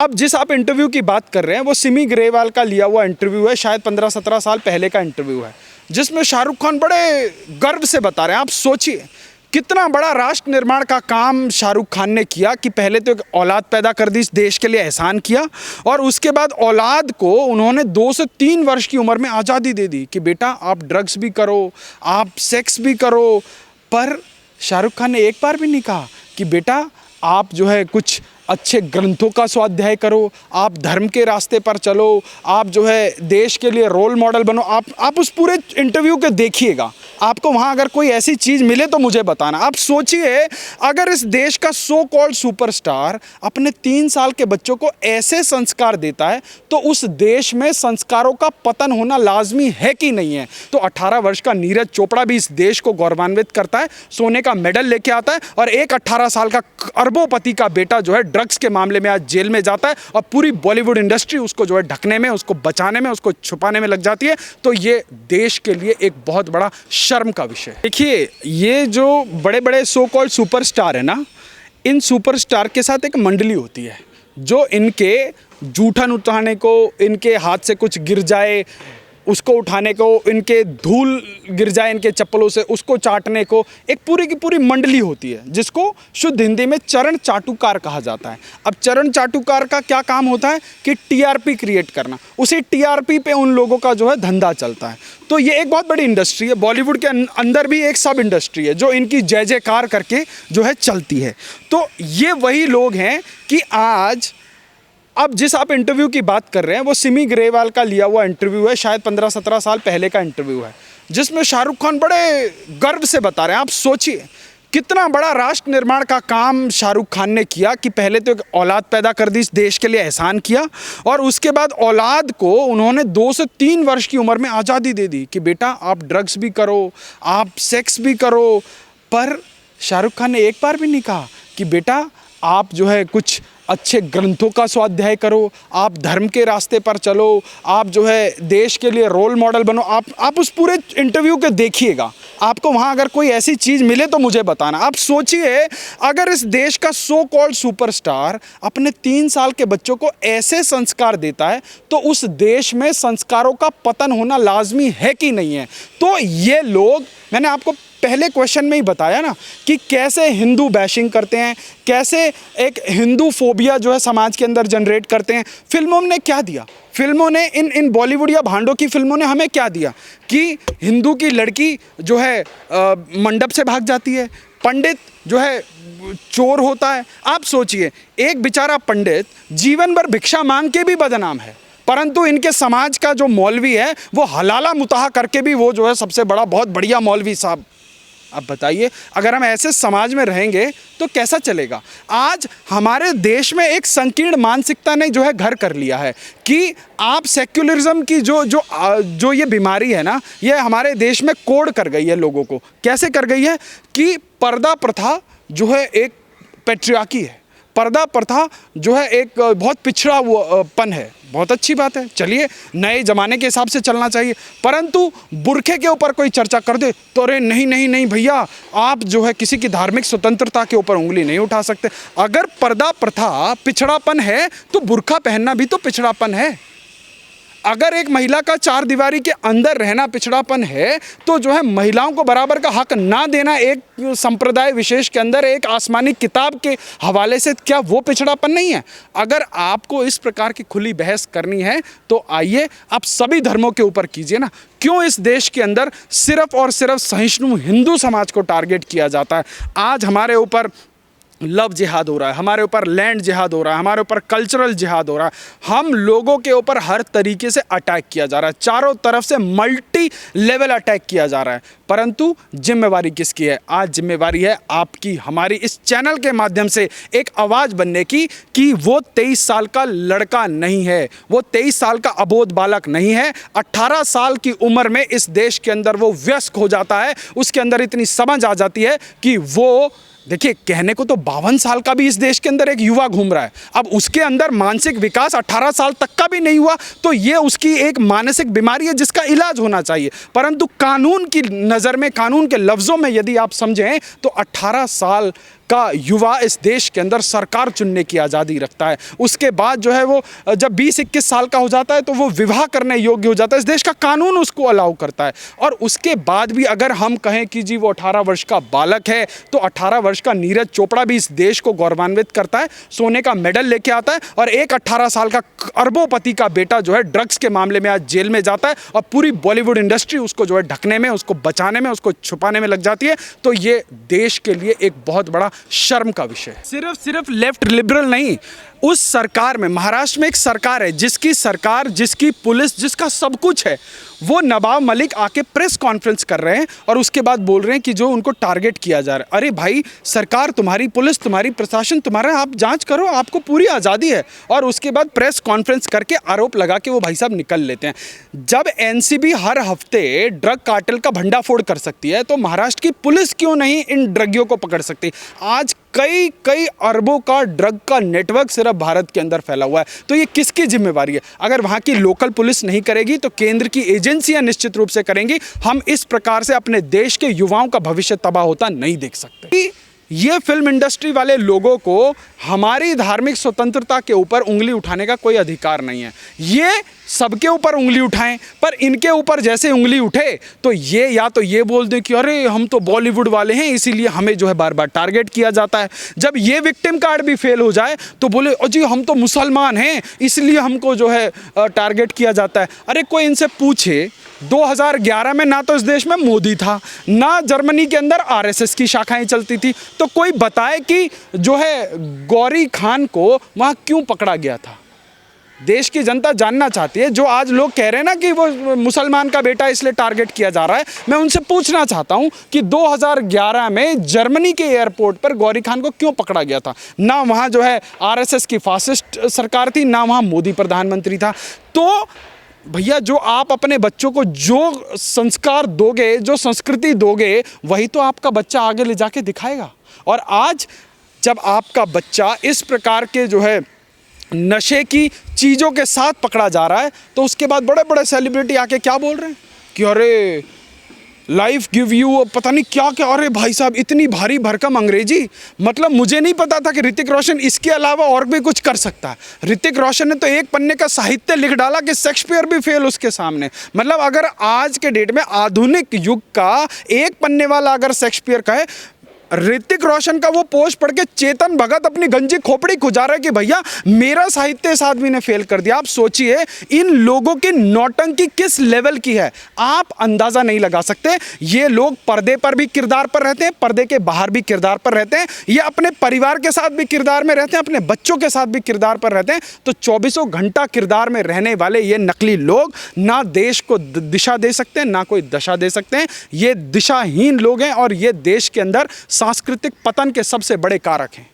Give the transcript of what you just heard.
अब जिस आप इंटरव्यू की बात कर रहे हैं वो सिमी ग्रेवाल का लिया हुआ इंटरव्यू है, शायद 15-17 साल पहले का इंटरव्यू है, जिसमें शाहरुख खान बड़े गर्व से बता रहे हैं। आप सोचिए कितना बड़ा राष्ट्र निर्माण का काम शाहरुख खान ने किया कि पहले तो एक औलाद पैदा कर दी, इस देश के लिए एहसान किया, और उसके बाद औलाद को उन्होंने 2 से 3 वर्ष की उम्र में आज़ादी दे दी कि बेटा आप ड्रग्स भी करो, आप सेक्स भी करो। पर शाहरुख खान ने एक बार भी नहीं कहा कि बेटा आप जो है कुछ अच्छे ग्रंथों का स्वाध्याय करो, आप धर्म के रास्ते पर चलो, आप जो है देश के लिए रोल मॉडल बनो। आप उस पूरे इंटरव्यू को देखिएगा, आपको वहाँ अगर कोई ऐसी चीज़ मिले तो मुझे बताना। आप सोचिए अगर इस देश का सो कॉल्ड सुपरस्टार अपने 3 साल के बच्चों को ऐसे संस्कार देता है तो उस देश में संस्कारों का पतन होना लाजमी है कि नहीं है। तो 18 वर्ष का नीरज चोपड़ा भी इस देश को गौरवान्वित करता है, सोने का मेडल लेके आता है, और एक 18 साल का अरबोंपति का बेटा जो है ड्रग्स के मामले में आज जेल में जाता है, और पूरी बॉलीवुड इंडस्ट्री उसको जो है ढकने में, उसको बचाने में, उसको छुपाने में लग जाती है। तो ये देश के लिए एक बहुत बड़ा शर्म का विषय है। देखिए ये जो बड़े बड़े सो कॉल्ड सुपरस्टार है ना, इन सुपरस्टार के साथ एक मंडली होती है जो इनके जूठन उठाने को, इनके हाथ से कुछ गिर जाए उसको उठाने को, इनके धूल गिर जाए इनके चप्पलों से उसको चाटने को, एक पूरी की पूरी मंडली होती है जिसको शुद्ध हिंदी में चरण चाटुकार कहा जाता है। अब चरण चाटुकार का क्या काम होता है कि टीआरपी क्रिएट करना, उसी टीआरपी पे उन लोगों का जो है धंधा चलता है। तो ये एक बहुत बड़ी इंडस्ट्री है, बॉलीवुड के अंदर भी एक सब इंडस्ट्री है जो इनकी जय जयकार करके जो है चलती है। तो ये वही लोग हैं कि आज अब जिस आप इंटरव्यू की बात कर रहे हैं वो सिमी ग्रेवाल का लिया हुआ इंटरव्यू है, शायद 15-17 साल पहले का इंटरव्यू है, जिसमें शाहरुख खान बड़े गर्व से बता रहे हैं। आप सोचिए कितना बड़ा राष्ट्र निर्माण का काम शाहरुख खान ने किया कि पहले तो एक औलाद पैदा कर दी, इस देश के लिए एहसान किया, और उसके बाद औलाद को उन्होंने 2 से 3 वर्ष की उम्र में आज़ादी दे दी कि बेटा आप ड्रग्स भी करो, आप सेक्स भी करो। पर शाहरुख खान ने एक बार भी नहीं कहा कि बेटा आप जो है कुछ अच्छे ग्रंथों का स्वाध्याय करो, आप धर्म के रास्ते पर चलो, आप जो है देश के लिए रोल मॉडल बनो। आप उस पूरे इंटरव्यू को देखिएगा, आपको वहाँ अगर कोई ऐसी चीज़ मिले तो मुझे बताना। आप सोचिए अगर इस देश का सो कॉल्ड सुपरस्टार अपने 3 साल के बच्चों को ऐसे संस्कार देता है तो उस देश में संस्कारों का पतन होना लाजमी है कि नहीं है। तो ये लोग, मैंने आपको पहले क्वेश्चन में ही बताया ना कि कैसे हिंदू बैशिंग करते हैं, कैसे एक हिंदू फोबिया जो है समाज के अंदर जनरेट करते हैं। फिल्मों ने क्या दिया, फिल्मों ने इन बॉलीवुड या भांडों की फिल्मों ने हमें क्या दिया कि हिंदू की लड़की जो है मंडप से भाग जाती है, पंडित जो है चोर होता है। आप सोचिए एक बेचारा पंडित जीवन भर भिक्षा मांग के भी बदनाम है, परंतु इनके समाज का जो मौलवी है वो हलाला मुताहा करके भी वो जो है सबसे बड़ा बहुत बढ़िया मौलवी साहब। अब बताइए अगर हम ऐसे समाज में रहेंगे तो कैसा चलेगा। आज हमारे देश में एक संकीर्ण मानसिकता ने जो है घर कर लिया है कि आप सेक्युलरिज्म की जो ये बीमारी है ना, ये हमारे देश में कोड कर गई है लोगों को। कैसे कर गई है कि पर्दा प्रथा जो है एक पैट्रियार्की है, पर्दा प्रथा जो है एक बहुत पिछड़ा पन है। बहुत अच्छी बात है, चलिए नए ज़माने के हिसाब से चलना चाहिए, परंतु बुरखे के ऊपर कोई चर्चा कर दे तो अरे नहीं नहीं नहीं भैया, आप जो है किसी की धार्मिक स्वतंत्रता के ऊपर उंगली नहीं उठा सकते। अगर पर्दा प्रथा पिछड़ापन है तो बुरखा पहनना भी तो पिछड़ापन है। अगर एक महिला का 4 दीवारी के अंदर रहना पिछड़ापन है तो जो है महिलाओं को बराबर का हक ना देना एक संप्रदाय विशेष के अंदर एक आसमानी किताब के हवाले से, क्या वो पिछड़ापन नहीं है? अगर आपको इस प्रकार की खुली बहस करनी है तो आइए आप सभी धर्मों के ऊपर कीजिए ना। क्यों इस देश के अंदर सिर्फ और सिर्फ सहिष्णु हिंदू समाज को टारगेट किया जाता है? आज हमारे ऊपर लव जिहाद हो रहा है, हमारे ऊपर लैंड जिहाद हो रहा है, हमारे ऊपर कल्चरल जिहाद हो रहा है, हम लोगों के ऊपर हर तरीके से अटैक किया जा रहा है, चारों तरफ से मल्टी लेवल अटैक किया जा रहा है। परंतु जिम्मेवारी किसकी है? आज जिम्मेवारी है आपकी, हमारी इस चैनल के माध्यम से एक आवाज़ बनने की कि वो 23 साल का लड़का नहीं है, वो 23 साल का अबोध बालक नहीं है। 18 साल की उम्र में इस देश के अंदर वो वयस्क हो जाता है, उसके अंदर इतनी समझ आ जाती है कि वो देखिए, कहने को तो 52 साल का भी इस देश के अंदर एक युवा घूम रहा है, अब उसके अंदर मानसिक विकास 18 साल तक का भी नहीं हुआ तो ये उसकी एक मानसिक बीमारी है जिसका इलाज होना चाहिए। परंतु कानून की नज़र में, कानून के लफ्ज़ों में यदि आप समझें तो 18 साल का युवा इस देश के अंदर सरकार चुनने की आज़ादी रखता है। उसके बाद जो है वो जब 20-21 साल का हो जाता है तो वो विवाह करने योग्य हो जाता है, इस देश का कानून उसको अलाउ करता है। और उसके बाद भी अगर हम कहें कि जी वो 18 वर्ष का बालक है तो 18 वर्ष का नीरज चोपड़ा भी इस देश को गौरवान्वित करता है, सोने का मेडल लेके आता है। और एक 18 साल का अरबोंपति का बेटा जो है ड्रग्स के मामले में आज जेल में जाता है और पूरी बॉलीवुड इंडस्ट्री उसको जो है ढकने में, उसको बचाने में, उसको छुपाने में लग जाती है। तो ये देश के लिए एक बहुत बड़ा शर्म का विषय है। सिर्फ लेफ्ट लिबरल नहीं, उस सरकार में, महाराष्ट्र में एक सरकार है जिसकी सरकार, जिसकी पुलिस, जिसका सब कुछ है, वो नवाब मलिक आके प्रेस कॉन्फ्रेंस कर रहे हैं और उसके बाद बोल रहे हैं कि जो उनको टारगेट किया जा रहा है। अरे भाई, सरकार तुम्हारी, पुलिस तुम्हारी, प्रशासन तुम्हारा, आप जांच करो, आपको पूरी आज़ादी है। और उसके बाद प्रेस कॉन्फ्रेंस करके आरोप लगा के वो भाई साहब निकल लेते हैं। जब एनसीबी हर हफ्ते ड्रग कार्टेल का भंडाफोड़ कर सकती है तो महाराष्ट्र की पुलिस क्यों नहीं इन ड्रगियों को पकड़ सकती? आज कई अरबों का ड्रग का नेटवर्क सिर्फ भारत के अंदर फैला हुआ है। तो ये किसकी जिम्मेवारी है? अगर वहाँ की लोकल पुलिस नहीं करेगी तो केंद्र की एजेंसियां निश्चित रूप से करेंगी। हम इस प्रकार से अपने देश के युवाओं का भविष्य तबाह होता नहीं देख सकते। ये फिल्म इंडस्ट्री वाले लोगों को हमारी धार्मिक स्वतंत्रता के ऊपर उंगली उठाने का कोई अधिकार नहीं है। ये सबके ऊपर उंगली उठाएं, पर इनके ऊपर जैसे उंगली उठे तो ये या तो ये बोल दें कि अरे हम तो बॉलीवुड वाले हैं इसीलिए हमें जो है बार बार टारगेट किया जाता है। जब ये विक्टिम कार्ड भी फेल हो जाए तो बोले जी हम तो मुसलमान हैं इसलिए हमको जो है टारगेट किया जाता है। अरे कोई इनसे पूछे 2011 में ना तो इस देश में मोदी था, ना जर्मनी के अंदर आरएसएस की शाखाएं चलती थी, तो कोई बताए कि जो है गौरी खान को वहाँ क्यों पकड़ा गया था? देश की जनता जानना चाहती है। जो आज लोग कह रहे हैं ना कि वो मुसलमान का बेटा इसलिए टारगेट किया जा रहा है, मैं उनसे पूछना चाहता हूं कि 2011 में जर्मनी के एयरपोर्ट पर गौरी खान को क्यों पकड़ा गया था? ना वहां जो है आरएसएस की फासिस्ट सरकार थी, ना वहां मोदी प्रधानमंत्री था। तो भैया, जो आप अपने बच्चों को जो संस्कार दोगे, जो संस्कृति दोगे, वही तो आपका बच्चा आगे ले जाके दिखाएगा। और आज जब आपका बच्चा इस प्रकार के जो है नशे की चीज़ों के साथ पकड़ा जा रहा है तो उसके बाद बड़े बड़े सेलिब्रिटी आके क्या बोल रहे हैं कि अरे लाइफ गिव यू पता नहीं क्या क्या। अरे भाई साहब, इतनी भारी भरकम अंग्रेजी, मतलब मुझे नहीं पता था कि ऋतिक रोशन इसके अलावा और भी कुछ कर सकता है। ऋतिक रोशन ने तो एक पन्ने का साहित्य लिख डाला कि शेक्सपियर भी फेल उसके सामने। मतलब अगर आज के डेट में आधुनिक युग का एक पन्ने वाला अगर शेक्सपियर का है, ऋतिक रोशन का वो पोस्ट पढ़ के चेतन भगत अपनी गंजी खोपड़ी खुजा रहा है कि भैया मेरा साहित्य इस आदमी ने फेल कर दिया। आप सोचिए इन लोगों की नौटंकी किस लेवल की है, आप अंदाजा नहीं लगा सकते। ये लोग पर्दे पर भी किरदार पर रहते हैं, पर्दे के बाहर भी किरदार पर रहते हैं, ये अपने परिवार के साथ भी किरदार में रहते हैं, अपने बच्चों के साथ भी किरदार पर रहते हैं। तो 24 घंटा किरदार में रहने वाले ये नकली लोग ना देश को दिशा दे सकते हैं, ना कोई दशा दे सकते हैं। ये दिशाहीन लोग हैं और ये देश के अंदर सांस्कृतिक पतन के सबसे बड़े कारक हैं।